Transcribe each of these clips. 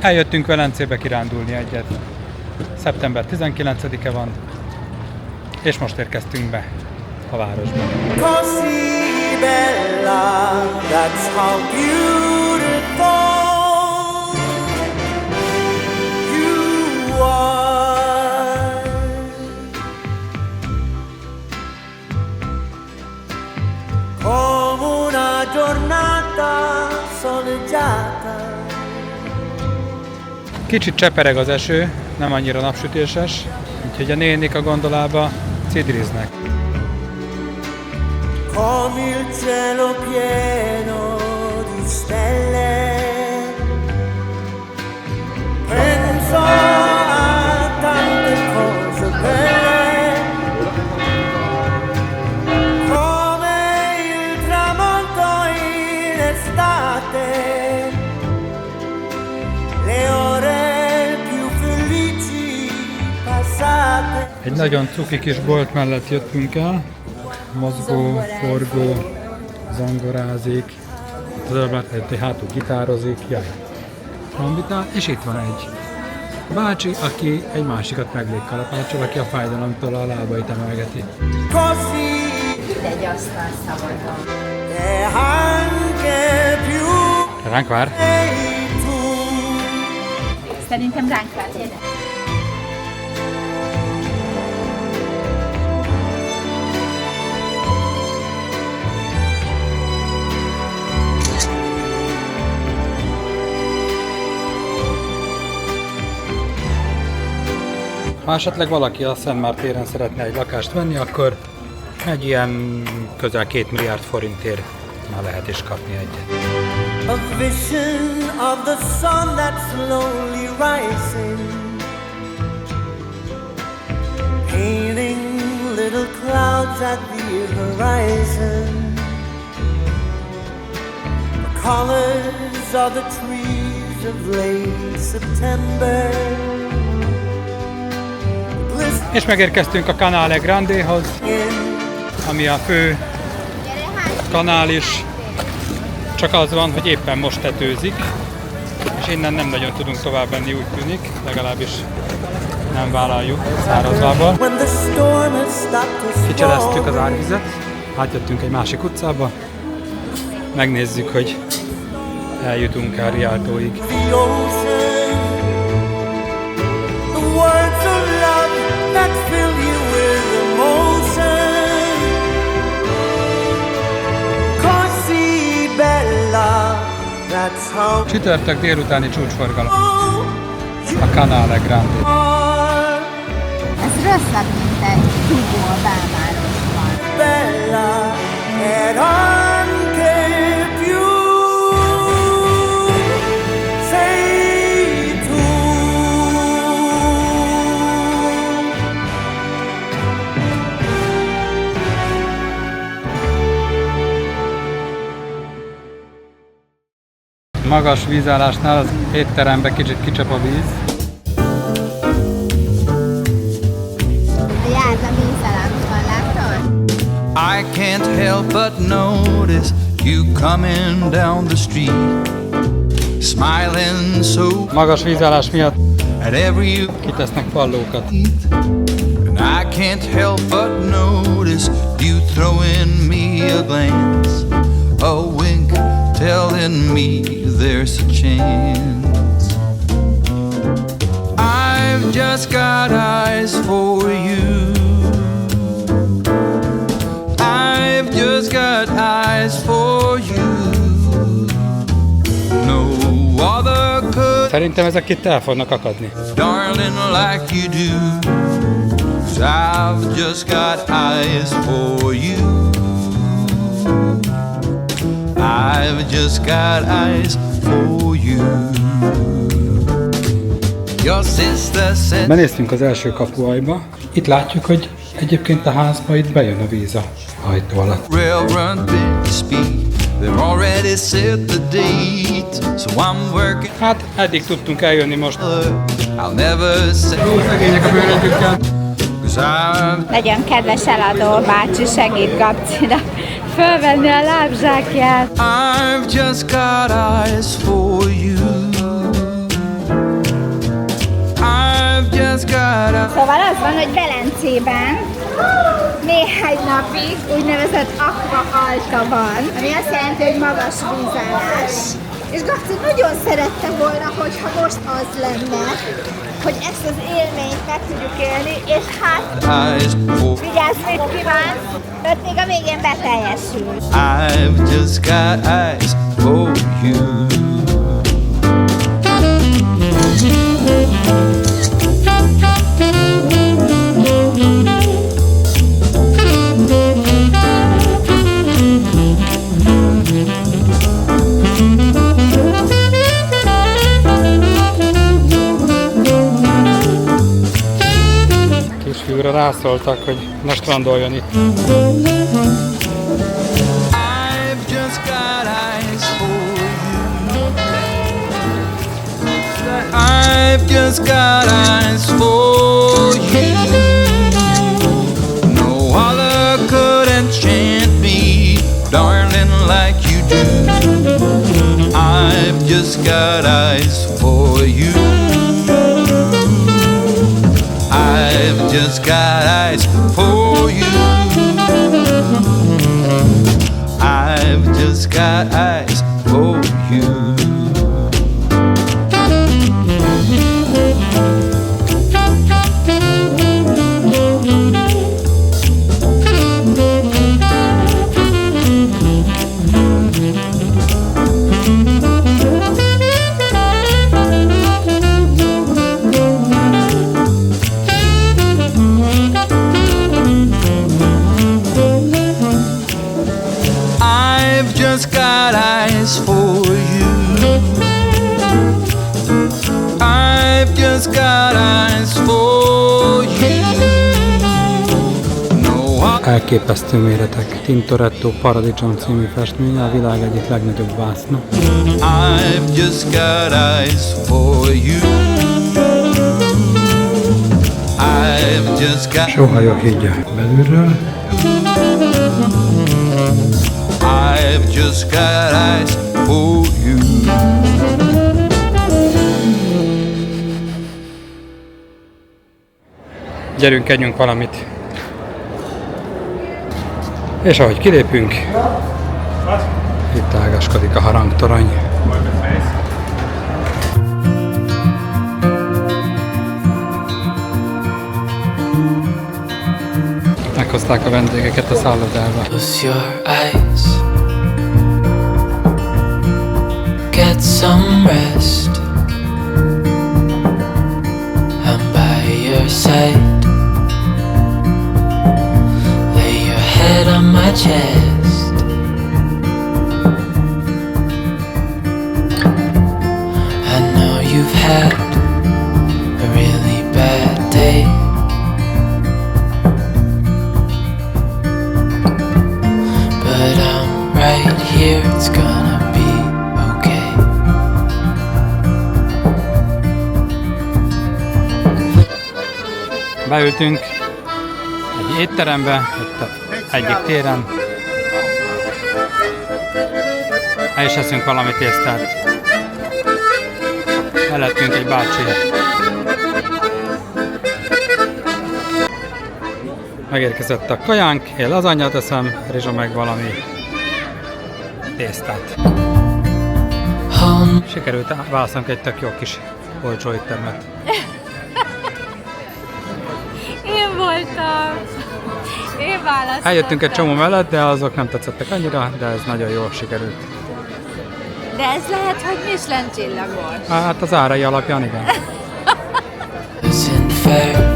Eljöttünk Velencébe kirándulni egyet. Szeptember 19-e van, és most érkeztünk be a városba. Così bella, that's how beautiful you are. Come una giornata soleggiata. Kicsit csepereg az eső, nem annyira napsütéses, úgyhogy a nénik a gondolába cidriznek. Come il cielo pieno di stelle, penso a tante cose belle, come il tramonto in estate, le ore più felici passate. Egy nagyon cuki kis bolt mellett jöttünk el. Mozgó, forgó, zongorázik, az öblát előtti hátul gitározik, jaj, trombitál, és itt van egy bácsi, aki egy másikat meglégkalapácsol, aki a fájdalomtól a lábait emelgeti. Così Egy asztal szabadon. e anche più Ránk vár. sei tu. Szerintem ránk vár, gyere. Ha esetleg valaki a Szent Márk téren szeretne egy lakást venni, akkor egy ilyen közel 2 milliárd forintért már lehet is kapni egyet. A vision of the sun that's slowly rising, painting little clouds at the horizon. The colors of the trees of late September. És megérkeztünk a Canale Grandehoz, ami a fő kanál is, csak az van, hogy éppen most tetőzik, és innen nem nagyon tudunk tovább menni, úgy tűnik, legalábbis nem vállaljuk szárazlábbal. Kicsereztük az árvizet, átjöttünk egy másik utcába, megnézzük, hogy eljutunk el Rialtóig. Csütörtök délutáni csúcsforgalom. A Canale Grande. Ez rosszabb, mint egy dugó a belvárosban. Bella ed anche più sei tu. Magas vízállásnál az étterembe kicsit kicsap a víz. Járd a vízalapban, látod? I can't help but notice you coming down the street, smiling so Magas vízállás miatt at every kitesznek pallókat. and I can't help but notice you throwing me a glance, a wink telling me there's a chance. I've just got eyes for you. I've just got eyes for you. No other could, Szerintem ezek itt el fognak akadni. darling, like you do. 'Cause I've just got eyes for you. I've just got eyes for you. Your sister said Benéztünk az első kapuajba. Itt látjuk, hogy egyébként a házba itt bejön a víz a ajtó alatt. railroad big speed. They've already set the date, so I'm working. Hát eddig tudtunk eljönni most. I'll never say Szegények a bőröndükkel. 'cause I've Nagyon kedves eladó bácsi, segít Gabcinak fölvenni a lábzsákját. just got eyes for you. van, hogy Velencében néhány napig úgynevezett aqua alta van, ami azt jelenti, hogy magas vízállás. És Gabci nagyon szerette volna, hogyha most az lenne, hogy ezt az élményt meg tudjuk élni, és hát vigyázz, mit kívánsz, öt még a végén beteljesül. I've just got eyes for you. Kisfiúra rászóltak, hogy ne strandoljon itt. I've just got eyes for you. I've just got eyes for you. No other could enchant me, darling, like you do. I've just got eyes for you. I've just got eyes for you. I've just got eyes for you. I've just got eyes for you. I've just got eyes for you. No, Elképesztő méretek. Tintoretto Paradicsom című festménye, a világ egyik legnagyobb vászna. I've just got eyes for you. I've just got. Sohajó hídja belülről. I've just got eyes for you. Gyerünk, együnk valamit. És ahogy kilépünk, itt ágaskodik a harangtorony. Meghozták a vendégeket a szállodába. Close your eyes, get some rest. I'm by your side. Lay your head on my chest. I know you've had a really bad day. But I'm right here, it's gonna be okay. Beültünk egy étterembe, itt a egyik téren. El is eszünk valami tésztát. Mellettünk egy bácsi. Megérkezett a kajánk, én lazanyát eszem, Rizsa meg valami tésztát. Sikerült válaszolnunk egy tök jó kis olcsó éttermet. Én voltam. Én választottam. Eljöttünk egy csomó mellett, de azok nem tetszettek annyira, de ez nagyon jól sikerült. De ez lehet, hogy Michelin csillagos. Hát az árai alapján igen. Isn't fair.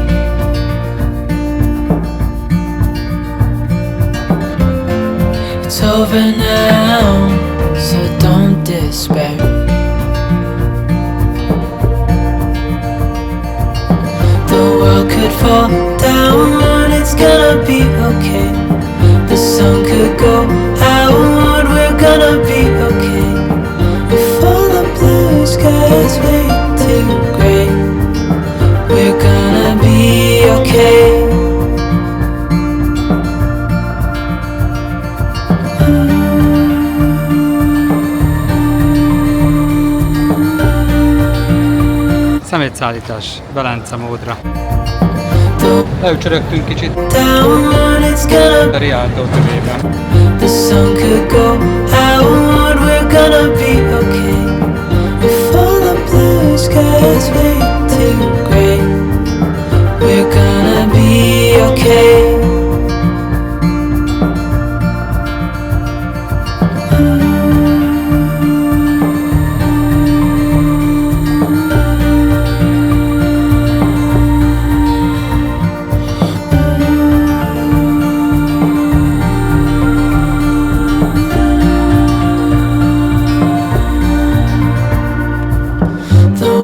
It's over now, so don't despair. The world could fall down, it's gonna be okay. The sun could go out, we're gonna be okay. If all the blue skies fade to gray, we're gonna be okay. Szemétszállítás, Velence módra. The Leücsörögtünk kicsit Down, it's gonna a Rialto tövében. The sun could go out, we're gonna be okay. If all the blue skies fade to gray, we're gonna be okay.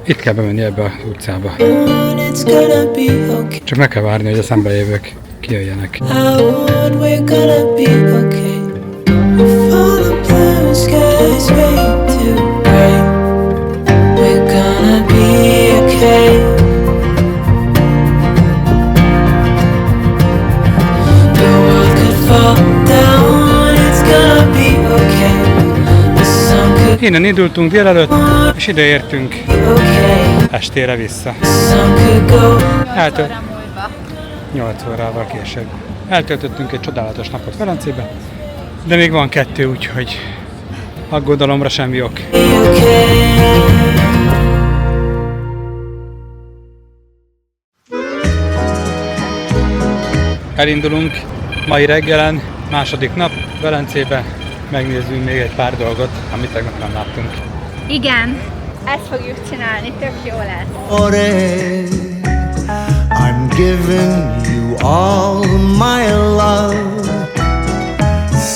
Itt kell bemenni ebbe az utcába. It's gonna be okay. Csak meg kell várni, hogy a szembejövők kijöjjenek. Out, we're gonna be okay. If all the blue skies fade to gray, we're gonna be okay. The world could fall down, it's gonna be okay. The sun could Innen indultunk délelőtt, és ide értünk be okay. estére vissza. The sun could go. Eltölt 8 órával később. Eltöltöttünk egy csodálatos napot Velencébe, de még van 2, úgyhogy aggodalomra semmi ok. Be okay. Elindulunk mai reggelen, második nap Velencébe, megnézzünk még egy pár dolgot, amit tegnap nem láttunk. Igen, ezt fogjuk csinálni, tök jó lesz. Amore, I'm giving you all my love.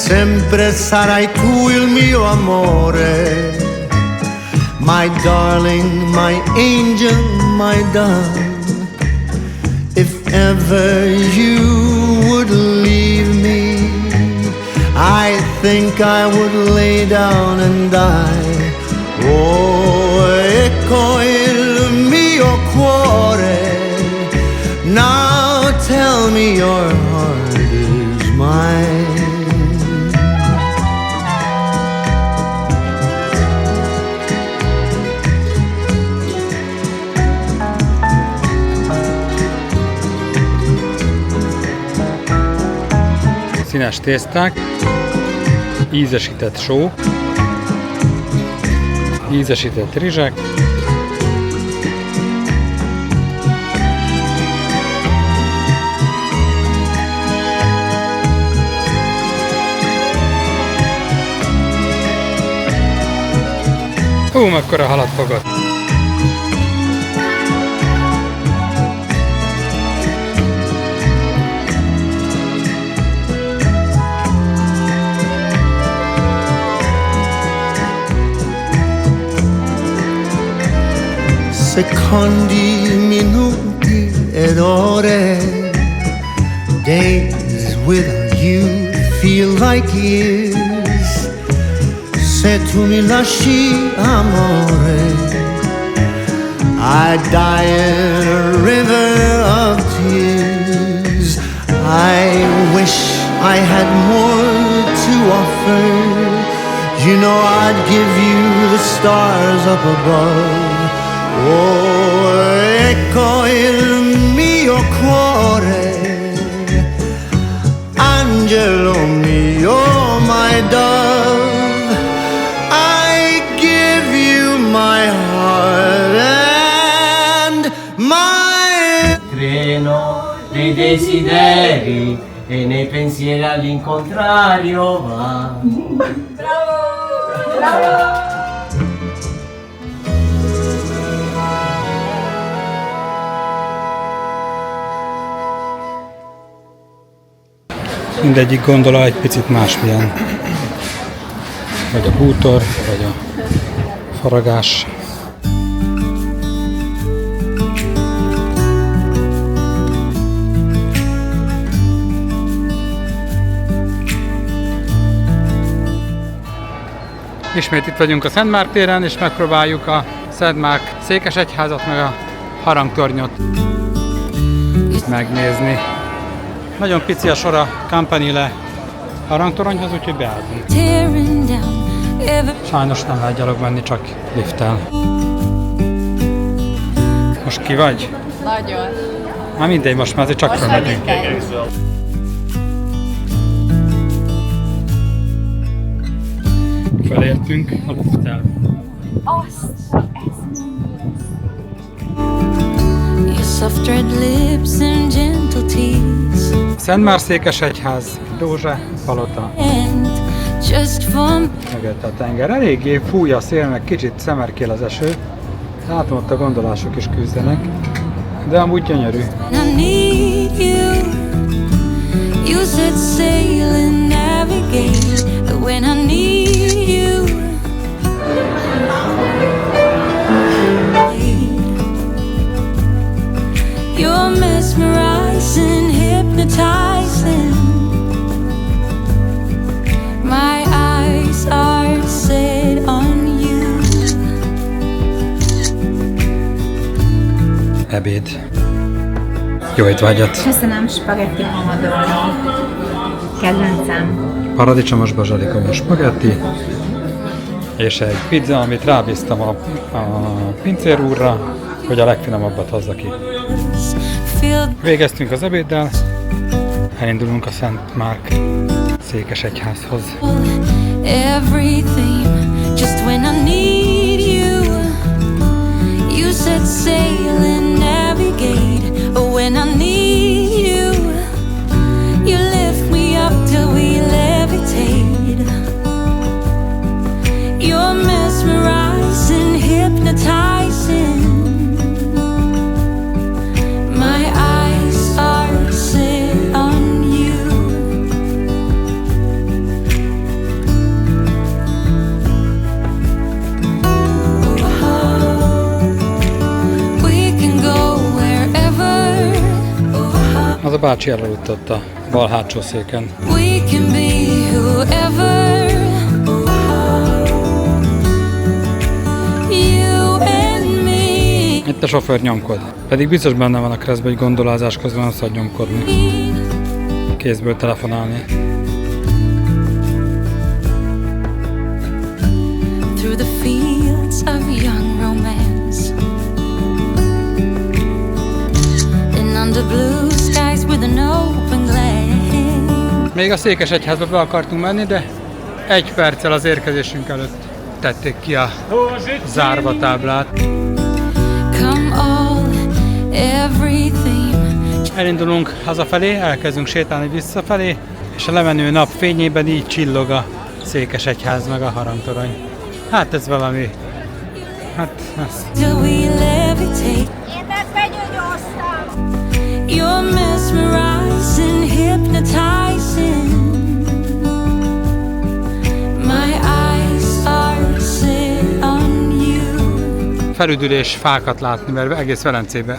Sempre sarai tu il mio amore. My darling, my angel, my dove. If ever you would leave me, I think I would lay down and die. Oh, ecco il mio cuore. Now tell me your heart is mine. Színes tészták, ízesített só, ízesített rizsek, mekkora halat fogott! Secondi, minuti ed ore. Days without you feel like years. Se tu mi lasci, amore, I die in a river of tears. I wish I had more to offer. You know I'd give you the stars up above. Oh, ecco il mio cuore, angelo mio, my dove. I give you my heart and my... Treno dei desideri e nei pensieri all'incontrario va. Mindegyik gondola egy picit másmilyen. Vagy a bútor, vagy a faragás. Ismét itt vagyunk a Szent Márk téren, és megpróbáljuk a Szent Márk székesegyházat, meg a harangtornyot megnézni. Nagyon pici a sor a Campanile harangtoronyhoz, úgyhogy beálltunk. Sajnos nem lehet gyalog menni, csak lifttel. Most ki vagy? Nagyon. Már mindegy, most már azért csak felmegyünk. Felértünk a Luftel. Your soft red lips and gentle tease. Szentmárszékesegyház, Dózsa palota. And just for Mögött a tenger. Eléggé fúj a szél, meg kicsit szemerkél az eső. Látom, ott a gondolások is küzdenek. De amúgy gyönyörű. I need you. You said sail and navigate, but when I need you, you're mesmerizing, hypnotizing. My eyes are set on you. Ebéd. Jó étvágyat! Köszönöm, spagetti pomodoro. Kedvencem. Paradicsomos bazsalikomos spagetti, és egy pizza, amit rábíztam a pincér úrra, hogy a legfinomabbat hozza ki. Feel Végeztünk az ebéddel, elindulunk a Szent Márk székesegyházhoz. everything just when I need you. You said sail and navigate, but when I need you, you lift me up till we levitate. You're mesmerizing, hypnotizing. My eyes are set on you. We can go wherever. Az a bácsi elaludt ott a bal hátsó széken. We can be whoever. You and me. Itt a sofőr nyomkod. Pedig biztos benne van a keresztben, hogy gondolázás közben nem szabad nyomkodni. Kézből telefonálni. Through the fields of young romance and under blue skies with an open glance. Még a Székesegyházba be akartunk menni, de 1 perccel az érkezésünk előtt tették ki a zárva táblát. Come all, everything. Elindulunk hazafelé, elkezdünk sétálni visszafelé, és a lemenő nap fényében így csillog a Székesegyház meg a harangtorony. Hát ez valami... Hát ez... Till we levitate. Én begyógyoztam. You're mesmerizing, hypnotizing. My eyes are set on you. Felüdülés fákat látni, mert egész Velencében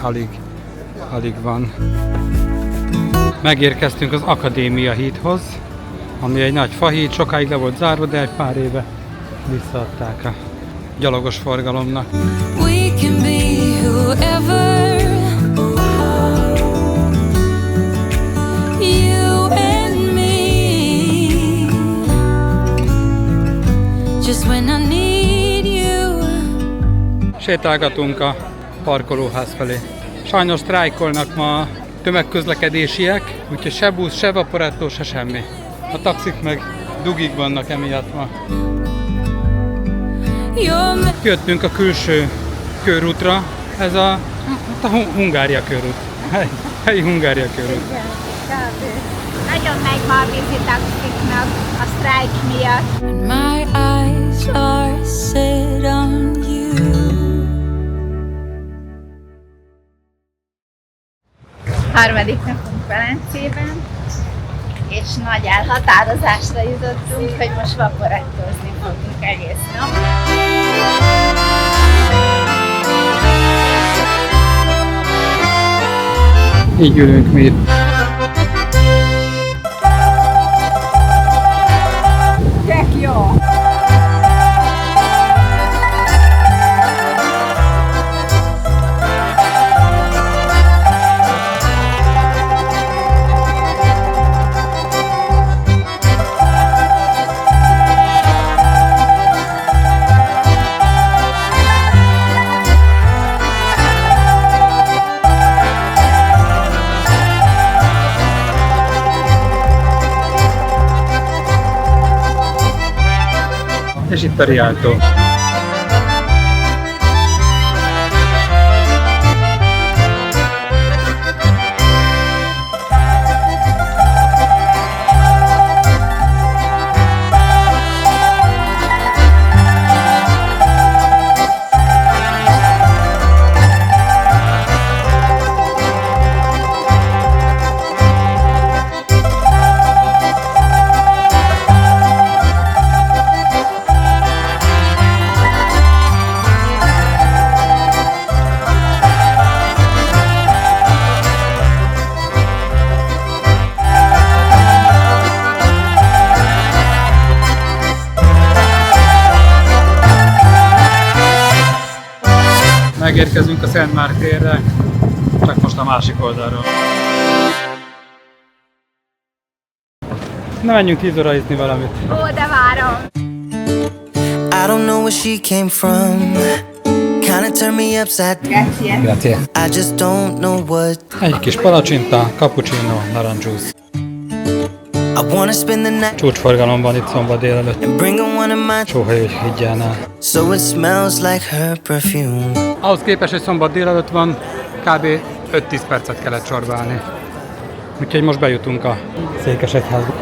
alig van. Megérkeztünk az Akadémia hídhoz, ami egy nagy fahíd, sokáig le volt zárva, de egy pár éve visszaadták a gyalogos forgalomnak. We can be whoever. You and me. Just when I need you. Sétálgatunk a parkolóház felé. Sajnos sztrájkolnak ma a tömegközlekedésiek, úgyhogy se busz, se vaporettó, se semmi. A taxik meg dugig vannak emiatt ma. You're Jöttünk a külső körútra, ez a Hungária körút. Helyi Hungária körút. Nagyon megy ma a vízitaxiknak a sztrájk miatt. when my eyes are set on you. Harmadik napunk Velencében, és nagy elhatározásra jutottunk, hogy most vaporettózni fogunk egész nap. Így ülünk mi itt. Tök jó! És itt a Rialto. Megérkezünk a Szent Márk térre, csak most a másik oldalról. Na, menjünk 10 óra izni valamit. Ó, de várom! I don't know where she came from. Kinda turned me upside down. Grazie. Grazie. I just don't know what. Egy kis palacsinta, cappuccino, narancsjuice. I wanna spend the night Csúcsforgalom van itt szombat délelőtt. and bring her one of my. Sóhaj, hogy higgyel el. So it smells like her perfume. Ahhoz képest, hogy szombat délelőtt van, kb. 5-10 percet kellett sorba állni. Úgyhogy most bejutunk a Székesegyházba.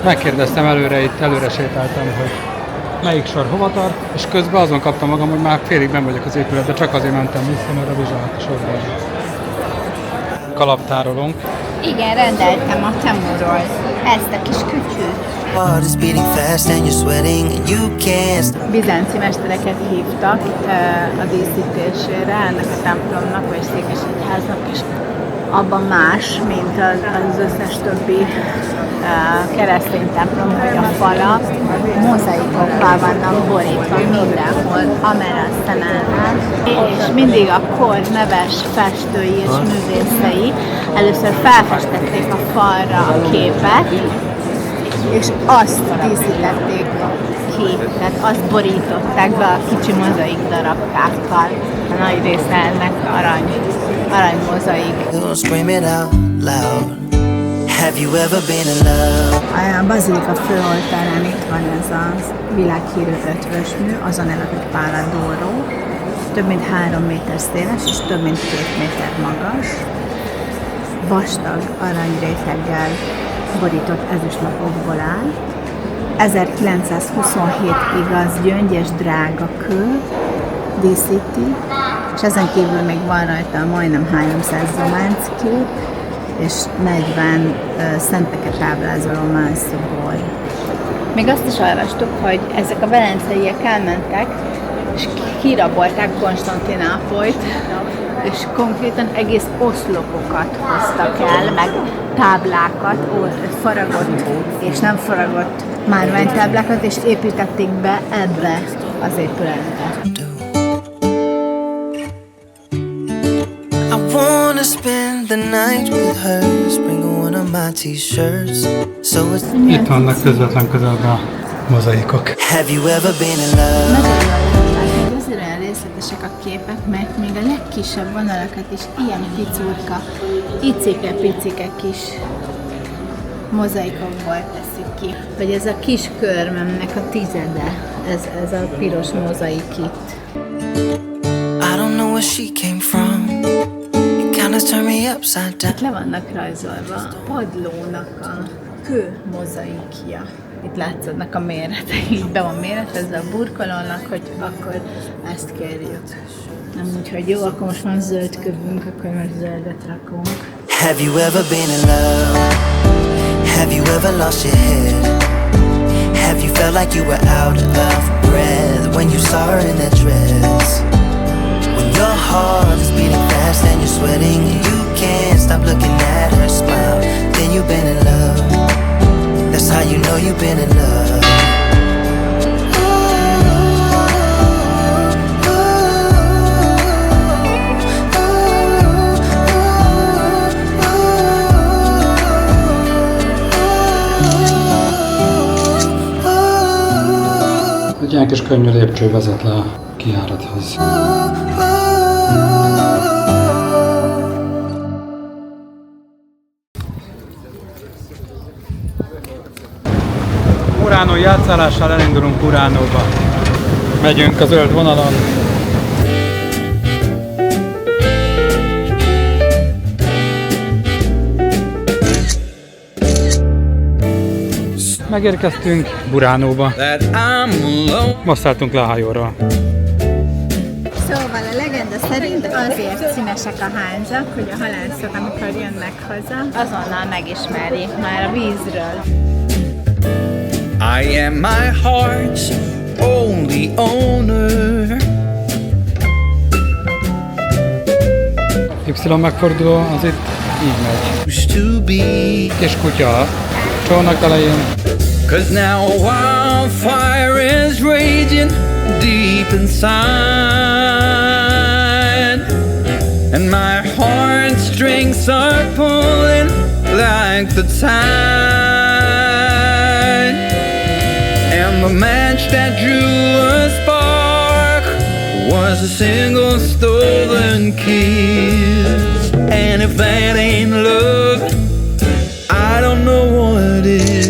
Megkérdeztem előre sétáltam, hogy melyik sor hova tart, és közben azon kaptam magam, hogy már félig benn vagyok az épületben, csak azért mentem vissza, mert a vizsgálat sorban. Kalaptárolunk. Igen, rendeltem a Temúról ezt a kis kütyűt. Heart is beating fast and you're sweating and you can't. Bizánci mestereket hívtak a díszítésére ennek a templomnak, vagy Székesegyháznak, és abban más, mint az összes többi keresztény templom, hogy a falak mozaikokkal vannak borítva mindenhol, amerre aztán elment. És mindig a kor neves festői és művészei először felfestették a falra a képet, és azt díszítették ki, tehát azt borították be a kicsi mozaik darabkákkal. A nagy része ennek arany mozaik. Don't scream it out loud. Have you ever been in love? A bazilika főoltárán itt van ez a világhírű ötvösmű, az a neve, hogy Pála d'Oro. Több mint 3 méter széles és több mint 2 méter magas. Vastag aranyréteggel borított ezüstlapokból áll. 1927-ig az gyöngy és drága kő díszíti, és ezen kívül még van rajta majdnem 300 románckép, és 40 szenteket ábrázoló mászobor. Még azt is olvastuk, hogy ezek a velenceiek elmentek, és kirabolták Konstantinápolyt, és konkrétan egész oszlopokat hoztak el, meg táblákat, faragott és nem faragott márványtáblákat, és építették be ebbe az épületbe. I wanna spend the night with her. Bring one of my t-shirts. So it's. Itt vannak közvetlen közelben a mozaikok. Have you ever been in love? Nagyon jól látni, hogy azért olyan részletesek a képek, mert még a legkisebb vonalakat is ilyen picurka, icike-picike kis mozaikokból teszik ki. Vagy ez a kis körmemnek a tizede, ez a piros mozaik itt. I don't know where she came from. It kinda turned me upside down. Le vannak rajzolva a padlónak a kő mozaikja. Itt látszódnak a méretei, így be van méretezve a burkolónak, hogy akkor ezt kérjük. Nem úgy, hogy jó, akkor most van zöld kövünk, akkor most zöldet rakunk. Have you ever been in love? Have you ever lost your head? Have you felt like you were out of breath when you saw her in that dress? When your heart is beating fast and you're sweating and you can't stop looking at her smile, then you've been in love. That's how you know you've been in love. Egy ilyen kis könnyű lépcső vezet le a kijárathoz. Muránói átszállással elindulunk Muránóba. Megyünk a zöld vonalon. Megérkeztünk Buránóba. that I'm alone. Most szálltunk le a hajóról. Szóval a legenda szerint azért színesek a hányzak, hogy a halászok, amikor jönnek haza, azonnal megismerjék már a vízről. I am my heart's only owner. Y megforduló, az itt így megy. Used to be, Kis kutya a csónak elején. 'cause now a wildfire is raging deep inside, and my heartstrings are pulling like the tide, and the match that drew a spark was a single stolen kiss, and if that ain't love, I don't know what is.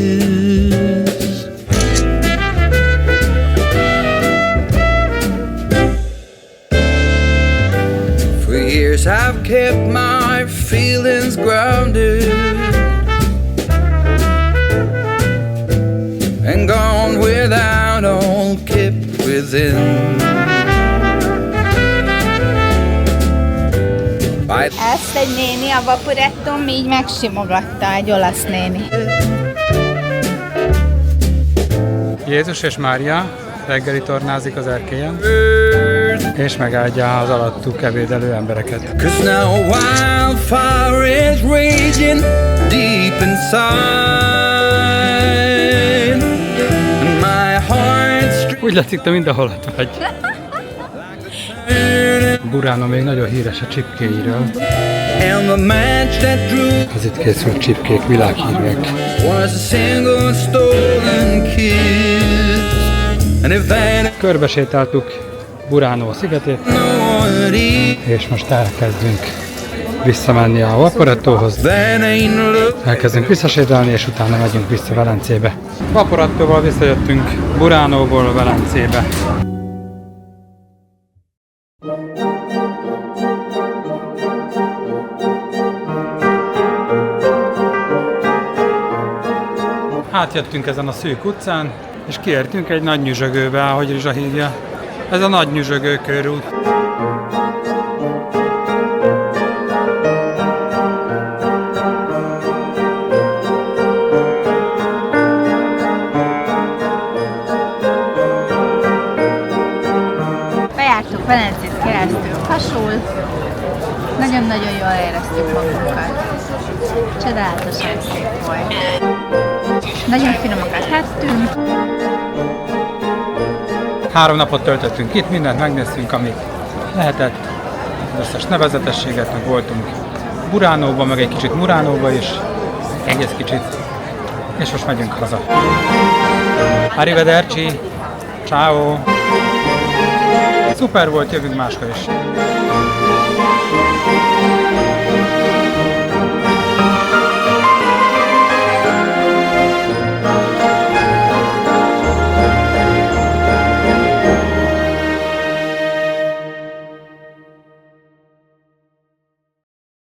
For years I've kept my feelings grounded and gone without all kept within. Ezt egy néni a vaporettom így megsimogatta, egy olasz néni. Jézus és Mária reggeli tornázik az erkélyen, és megáldja az alattuk ebédelő embereket. 'Cause now a wildfire is raging deep inside, and my heart's Úgy látszik, te mindenhol ott vagy. Buránó még nagyon híres a csipkéiről. and the match that drew Az itt készült csipkék világhírűek. was a single stolen kiss, and if that Körbesétáltuk Buránó szigetét, know what is, és most elkezdünk visszamenni a Vaporettóhoz. that ain't love. Elkezdünk visszasétálni, és utána megyünk vissza Velencébe. Vaporettóval visszajöttünk Buránóból Velencébe. Átjöttünk ezen a szűk utcán, és kiértünk egy nagy nyüzsögőbe, ahogy Rizsa hívja. Ez a nagy nyüzsögő körút. Bejártuk Velencét keresztül Kasul, nagyon-nagyon jól éreztük magunkat. Csodálatosan szép volt. Nagyon finomakat ettünk. 3 napot töltöttünk itt, mindent megnéztünk, amit lehetett. Az összes nevezetességet, meg voltunk Buránóba, meg egy kicsit Muránóba is, egész kicsit. És most megyünk haza. Arrivederci! Ciao! Szuper volt, jövünk máskor is.